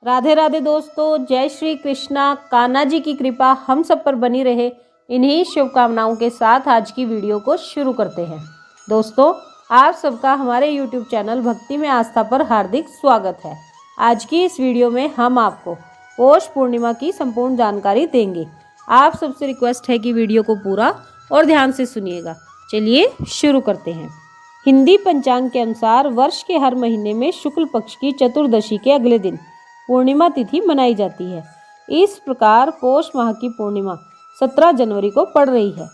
राधे राधे दोस्तों, जय श्री कृष्णा। कान्हा जी की कृपा हम सब पर बनी रहे, इन्हीं शुभकामनाओं के साथ आज की वीडियो को शुरू करते हैं। दोस्तों, आप सबका हमारे YouTube चैनल भक्ति में आस्था पर हार्दिक स्वागत है। आज की इस वीडियो में हम आपको पौष पूर्णिमा की संपूर्ण जानकारी देंगे। आप सबसे रिक्वेस्ट है कि वीडियो को पूरा और ध्यान से सुनिएगा। चलिए शुरू करते हैं। हिंदी पंचांग के अनुसार वर्ष के हर महीने में शुक्ल पक्ष की चतुर्दशी के अगले दिन पूर्णिमा तिथि मनाई जाती है। इस प्रकार पौष माह की पूर्णिमा 17 जनवरी को पड़ रही है।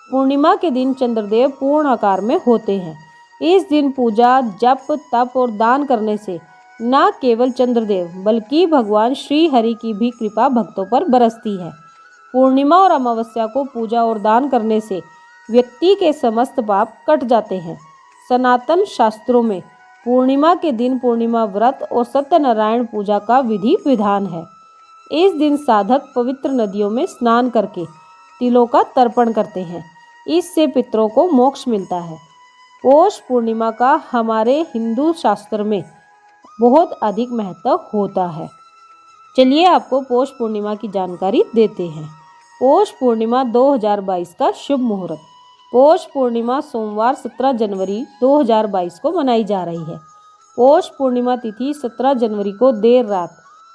पूर्णिमा के दिन चंद्रदेव पूर्ण आकार में होते हैं। इस दिन पूजा, जप, तप और दान करने से न केवल चंद्रदेव बल्कि भगवान श्री हरि की भी कृपा भक्तों पर बरसती है। पूर्णिमा और अमावस्या को पूजा और दान करने से व्यक्ति के समस्त पाप कट जाते हैं। सनातन शास्त्रों में पूर्णिमा के दिन पूर्णिमा व्रत और सत्यनारायण पूजा का विधि विधान है। इस दिन साधक पवित्र नदियों में स्नान करके तिलों का तर्पण करते हैं। इससे पितरों को मोक्ष मिलता है। पौष पूर्णिमा का हमारे हिंदू शास्त्र में बहुत अधिक महत्व होता है। चलिए आपको पौष पूर्णिमा की जानकारी देते हैं। पौष पूर्णिमा 2022 का शुभ मुहूर्त। पौष पूर्णिमा सोमवार 17 जनवरी 2022 को मनाई जा रही है। पौष पूर्णिमा तिथि 17 जनवरी को देर रात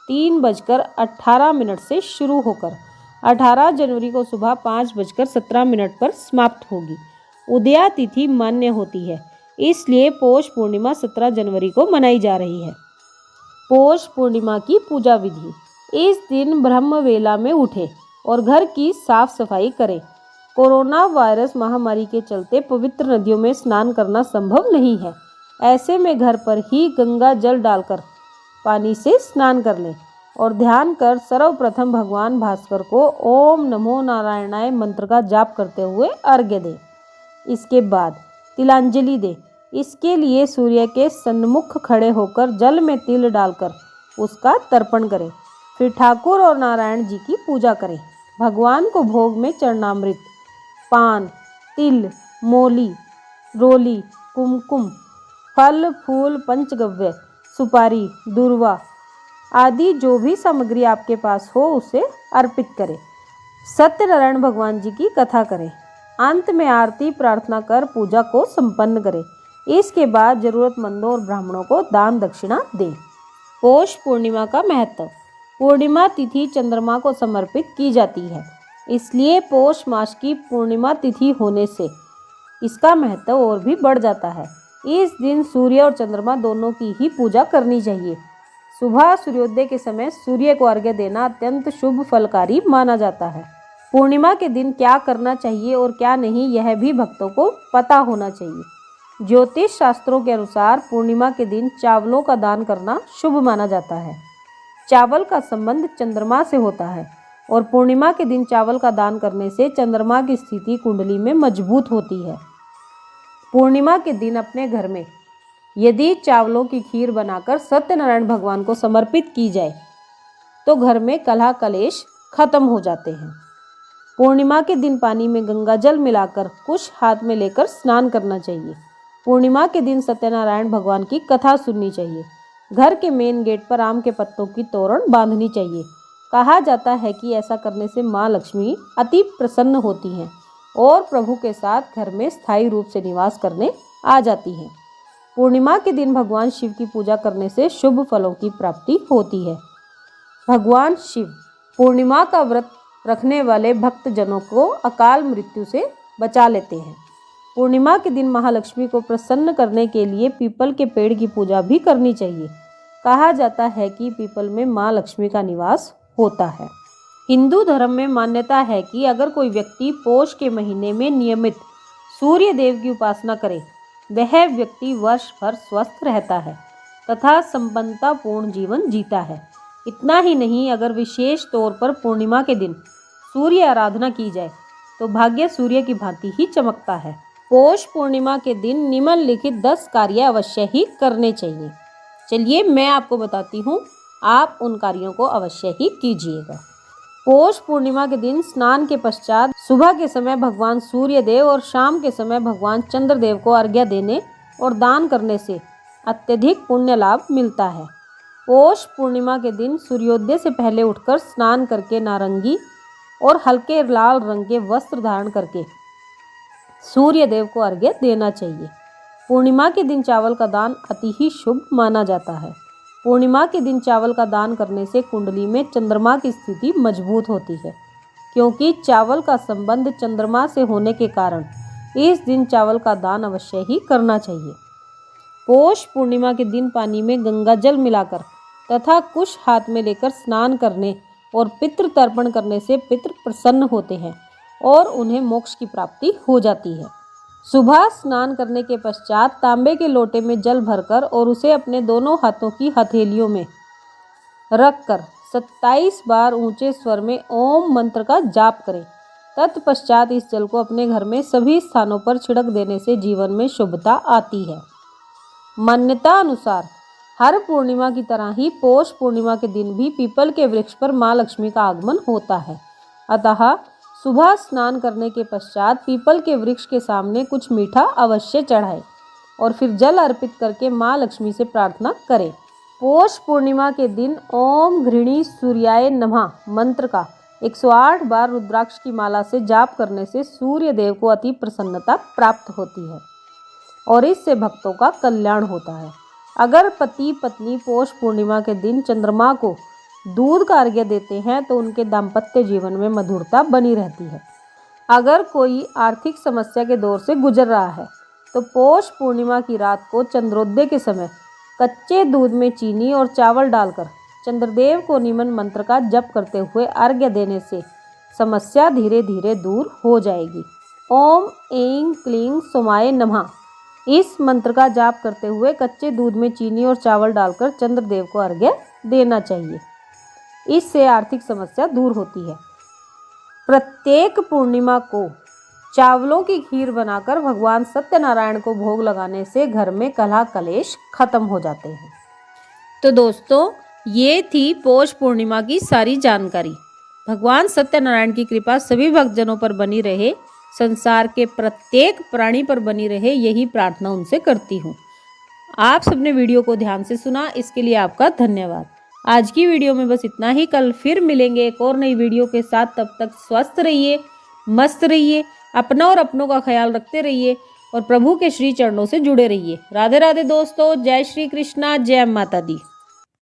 3:18 से शुरू होकर 18 जनवरी को सुबह 5:17 पर समाप्त होगी। उदया तिथि मान्य होती है, इसलिए पौष पूर्णिमा 17 जनवरी को मनाई जा रही है। पौष पूर्णिमा की पूजा विधि। इस दिन ब्रह्म वेला में उठें और घर की साफ सफाई करें। कोरोना वायरस महामारी के चलते पवित्र नदियों में स्नान करना संभव नहीं है। ऐसे में घर पर ही गंगा जल डालकर पानी से स्नान कर लें और ध्यान कर सर्वप्रथम भगवान भास्कर को ओम नमो नारायणाय मंत्र का जाप करते हुए अर्घ्य दें। इसके बाद तिलांजलि दें। इसके लिए सूर्य के सन्मुख खड़े होकर जल में तिल डालकर उसका तर्पण करें। फिर ठाकुर और नारायण जी की पूजा करें। भगवान को भोग में चरणामृत, पान, तिल, मोली, रोली, कुमकुम, फल फूल, पंचगव्य, सुपारी, दूर्वा आदि जो भी सामग्री आपके पास हो उसे अर्पित करें। सत्यनारायण भगवान जी की कथा करें। अंत में आरती प्रार्थना कर पूजा को संपन्न करें। इसके बाद जरूरतमंदों और ब्राह्मणों को दान दक्षिणा दें। पौष पूर्णिमा का महत्व। पूर्णिमा तिथि चंद्रमा को समर्पित की जाती है, इसलिए पौष मास की पूर्णिमा तिथि होने से इसका महत्व और भी बढ़ जाता है। इस दिन सूर्य और चंद्रमा दोनों की ही पूजा करनी चाहिए। सुबह सूर्योदय के समय सूर्य को अर्घ्य देना अत्यंत शुभ फलकारी माना जाता है। पूर्णिमा के दिन क्या करना चाहिए और क्या नहीं, यह भी भक्तों को पता होना चाहिए। ज्योतिष शास्त्रों के अनुसार पूर्णिमा के दिन चावलों का दान करना शुभ माना जाता है। चावल का संबंध चंद्रमा से होता है और पूर्णिमा के दिन चावल का दान करने से चंद्रमा की स्थिति कुंडली में मजबूत होती है। पूर्णिमा के दिन अपने घर में यदि चावलों की खीर बनाकर सत्यनारायण भगवान को समर्पित की जाए तो घर में कलह कलेश खत्म हो जाते हैं। पूर्णिमा के दिन पानी में गंगा जल मिलाकर कुश हाथ में लेकर स्नान करना चाहिए। पूर्णिमा के दिन सत्यनारायण भगवान की कथा सुननी चाहिए। घर के मेन गेट पर आम के पत्तों की तोरण बांधनी चाहिए। कहा जाता है कि ऐसा करने से माँ लक्ष्मी अति प्रसन्न होती हैं और प्रभु के साथ घर में स्थायी रूप से निवास करने आ जाती हैं। पूर्णिमा के दिन भगवान शिव की पूजा करने से शुभ फलों की प्राप्ति होती है। भगवान शिव पूर्णिमा का व्रत रखने वाले भक्तजनों को अकाल मृत्यु से बचा लेते हैं। पूर्णिमा के दिन महालक्ष्मी को प्रसन्न करने के लिए पीपल के पेड़ की पूजा भी करनी चाहिए। कहा जाता है कि पीपल में माँ लक्ष्मी का निवास होता है। हिंदू धर्म में मान्यता है कि अगर कोई व्यक्ति पौष के महीने में नियमित सूर्य देव की उपासना करे, वह व्यक्ति वर्ष भर स्वस्थ रहता है तथा संपन्नतापूर्ण जीवन जीता है। इतना ही नहीं, अगर विशेष तौर पर पूर्णिमा के दिन सूर्य आराधना की जाए तो भाग्य सूर्य की भांति ही चमकता है। पौष पूर्णिमा के दिन निम्नलिखित 10 कार्य अवश्य ही करने चाहिए। चलिए मैं आपको बताती हूँ, आप उन कार्यों को अवश्य ही कीजिएगा। पौष पूर्णिमा के दिन स्नान के पश्चात सुबह के समय भगवान सूर्य देव और शाम के समय भगवान चंद्रदेव को अर्घ्य देने और दान करने से अत्यधिक पुण्य लाभ मिलता है। पौष पूर्णिमा के दिन सूर्योदय से पहले उठकर स्नान करके नारंगी और हल्के लाल रंग के वस्त्र धारण करके सूर्य देव को अर्घ्य देना चाहिए। पूर्णिमा के दिन चावल का दान अति ही शुभ माना जाता है। पूर्णिमा के दिन चावल का दान करने से कुंडली में चंद्रमा की स्थिति मजबूत होती है, क्योंकि चावल का संबंध चंद्रमा से होने के कारण इस दिन चावल का दान अवश्य ही करना चाहिए। पौष पूर्णिमा के दिन पानी में गंगा जल मिलाकर तथा कुश हाथ में लेकर स्नान करने और पितृ तर्पण करने से पितृ प्रसन्न होते हैं और उन्हें मोक्ष की प्राप्ति हो जाती है। सुबह स्नान करने के पश्चात तांबे के लोटे में जल भरकर और उसे अपने दोनों हाथों की हथेलियों में रखकर 27 बार ऊंचे स्वर में ओम मंत्र का जाप करें। तत्पश्चात इस जल को अपने घर में सभी स्थानों पर छिड़क देने से जीवन में शुभता आती है। मान्यता अनुसार हर पूर्णिमा की तरह ही पौष पूर्णिमा के दिन भी पीपल के वृक्ष पर माँ लक्ष्मी का आगमन होता है। अतः सुबह स्नान करने के पश्चात पीपल के वृक्ष के सामने कुछ मीठा अवश्य चढ़ाएं और फिर जल अर्पित करके माँ लक्ष्मी से प्रार्थना करें। पौष पूर्णिमा के दिन ओम घृणी सूर्याय नमः मंत्र का 108 बार रुद्राक्ष की माला से जाप करने से सूर्य देव को अति प्रसन्नता प्राप्त होती है और इससे भक्तों का कल्याण होता है। अगर पति पत्नी पौष पूर्णिमा के दिन चंद्रमा को दूध का अर्घ्य देते हैं तो उनके दाम्पत्य जीवन में मधुरता बनी रहती है। अगर कोई आर्थिक समस्या के दौर से गुजर रहा है तो पौष पूर्णिमा की रात को चंद्रोदय के समय कच्चे दूध में चीनी और चावल डालकर चंद्रदेव को निमन मंत्र का जप करते हुए अर्घ्य देने से समस्या धीरे धीरे दूर हो जाएगी। ओम ऐं क्लीं सोमाय नमः इस मंत्र का जाप करते हुए कच्चे दूध में चीनी और चावल डालकर चंद्रदेव को अर्घ्य देना चाहिए। इससे आर्थिक समस्या दूर होती है। प्रत्येक पूर्णिमा को चावलों की खीर बनाकर भगवान सत्यनारायण को भोग लगाने से घर में कलह कलेश खत्म हो जाते हैं। तो दोस्तों, ये थी पौष पूर्णिमा की सारी जानकारी। भगवान सत्यनारायण की कृपा सभी भक्तजनों पर बनी रहे, संसार के प्रत्येक प्राणी पर बनी रहे, यही प्रार्थना उनसे करती हूँ। आप सबने वीडियो को ध्यान से सुना, इसके लिए आपका धन्यवाद। आज की वीडियो में बस इतना ही। कल फिर मिलेंगे एक और नई वीडियो के साथ। तब तक स्वस्थ रहिए, मस्त रहिए, अपना और अपनों का ख्याल रखते रहिए और प्रभु के श्री चरणों से जुड़े रहिए। राधे राधे दोस्तों, जय श्री कृष्णा, जय माता दी।